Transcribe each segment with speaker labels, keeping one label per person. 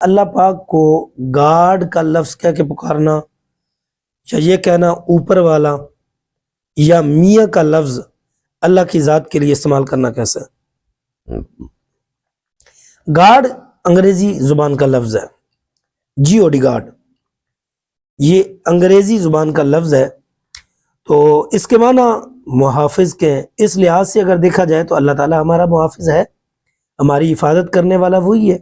Speaker 1: اللہ پاک کو گاڈ کا لفظ کہہ کے پکارنا یا یہ کہنا اوپر والا یا میاں کا لفظ اللہ کی ذات کے لیے استعمال کرنا کیسا ہے؟ گاڈ انگریزی زبان کا لفظ ہے، GOD گاڈ، یہ انگریزی زبان کا لفظ ہے، تو اس کے معنی محافظ کے ہیں۔ اس لحاظ سے اگر دیکھا جائے تو اللہ تعالیٰ ہمارا محافظ ہے، ہماری حفاظت کرنے والا وہی ہے،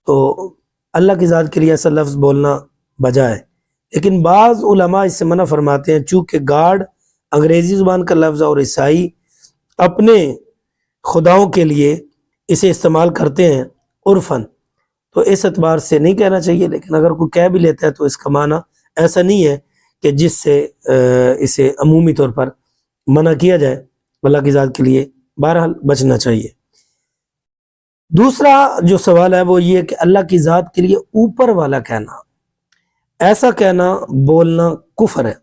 Speaker 1: تو اللہ کی ذات کے لیے ایسا لفظ بولنا بجا ہے۔ لیکن بعض علماء اس سے منع فرماتے ہیں، چونکہ گاڈ انگریزی زبان کا لفظ ہے اور عیسائی اپنے خداؤں کے لیے اسے استعمال کرتے ہیں عرفاً، تو اس اعتبار سے نہیں کہنا چاہیے۔ لیکن اگر کوئی کہہ بھی لیتا ہے تو اس کا معنی ایسا نہیں ہے کہ جس سے اسے عمومی طور پر منع کیا جائے، اللہ کی ذات کے لیے بہرحال بچنا چاہیے۔ دوسرا جو سوال ہے وہ یہ ہے کہ اللہ کی ذات کے لیے اوپر والا کہنا، ایسا کہنا بولنا کفر ہے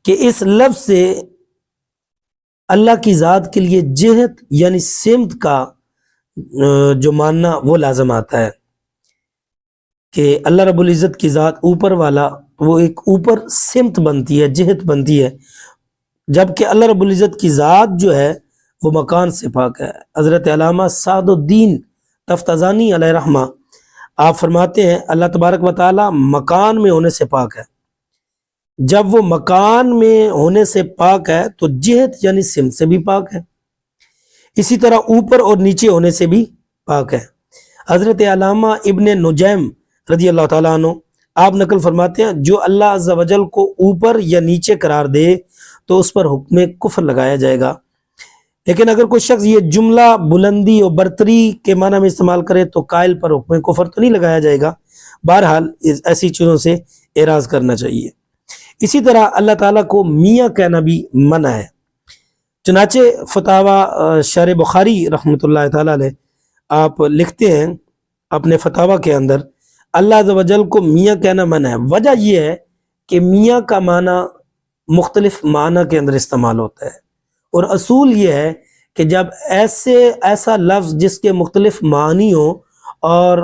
Speaker 1: کہ اس لفظ سے اللہ کی ذات کے لیے جہت یعنی سمت کا جو ماننا وہ لازم آتا ہے کہ اللہ رب العزت کی ذات اوپر والا، وہ ایک اوپر سمت بنتی ہے، جہت بنتی ہے، جبکہ اللہ رب العزت کی ذات جو ہے وہ مکان سے پاک ہے۔ حضرت علامہ سعد الدین تفتزانی علیہ رحمہ آپ فرماتے ہیں اللہ تبارک و تعالی مکان میں ہونے سے پاک ہے۔ جب وہ مکان میں ہونے سے پاک ہے تو جہت یعنی سمت سے بھی پاک ہے، اسی طرح اوپر اور نیچے ہونے سے بھی پاک ہے۔ حضرت علامہ ابن نجیم رضی اللہ تعالیٰ عنہ آپ نقل فرماتے ہیں جو اللہ عز و جل کو اوپر یا نیچے قرار دے تو اس پر حکم کفر لگایا جائے گا۔ لیکن اگر کوئی شخص یہ جملہ بلندی اور برتری کے معنی میں استعمال کرے تو قائل پر حکم کفر تو نہیں لگایا جائے گا۔ بہرحال ایسی چیزوں سے اعراض کرنا چاہیے۔ اسی طرح اللہ تعالیٰ کو میاں کہنا بھی منع ہے۔ چنانچہ فتاوی شرح بخاری رحمۃ اللہ تعالیٰ علیہ آپ لکھتے ہیں اپنے فتاوی کے اندر اللہ عز و جل کو میاں کہنا منع ہے۔ وجہ یہ ہے کہ میاں کا معنی مختلف معنی کے اندر استعمال ہوتا ہے، اور اصول یہ ہے کہ جب ایسا لفظ جس کے مختلف معنی ہوں اور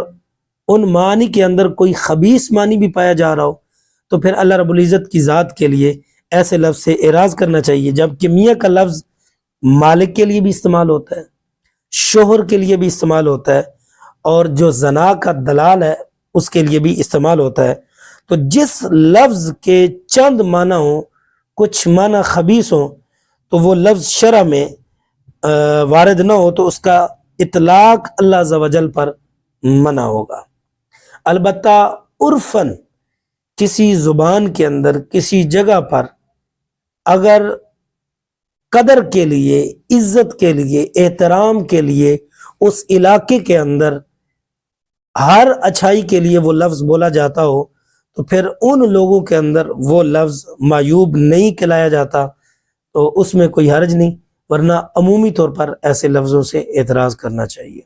Speaker 1: ان معنی کے اندر کوئی خبیث معنی بھی پایا جا رہا ہو تو پھر اللہ رب العزت کی ذات کے لیے ایسے لفظ سے اعراض کرنا چاہیے۔ جبکہ میاں کا لفظ مالک کے لیے بھی استعمال ہوتا ہے، شوہر کے لیے بھی استعمال ہوتا ہے، اور جو زنا کا دلال ہے اس کے لیے بھی استعمال ہوتا ہے۔ تو جس لفظ کے چند معنی ہوں، کچھ معنی خبیث ہوں، تو وہ لفظ شرع میں وارد نہ ہو تو اس کا اطلاق اللہ عز و جل پر منع ہوگا۔ البتہ عرفاً کسی زبان کے اندر کسی جگہ پر اگر قدر کے لیے، عزت کے لیے، احترام کے لیے اس علاقے کے اندر ہر اچھائی کے لیے وہ لفظ بولا جاتا ہو تو پھر ان لوگوں کے اندر وہ لفظ معیوب نہیں کہلایا جاتا، تو اس میں کوئی حرج نہیں، ورنہ عمومی طور پر ایسے لفظوں سے اعتراض کرنا چاہیے۔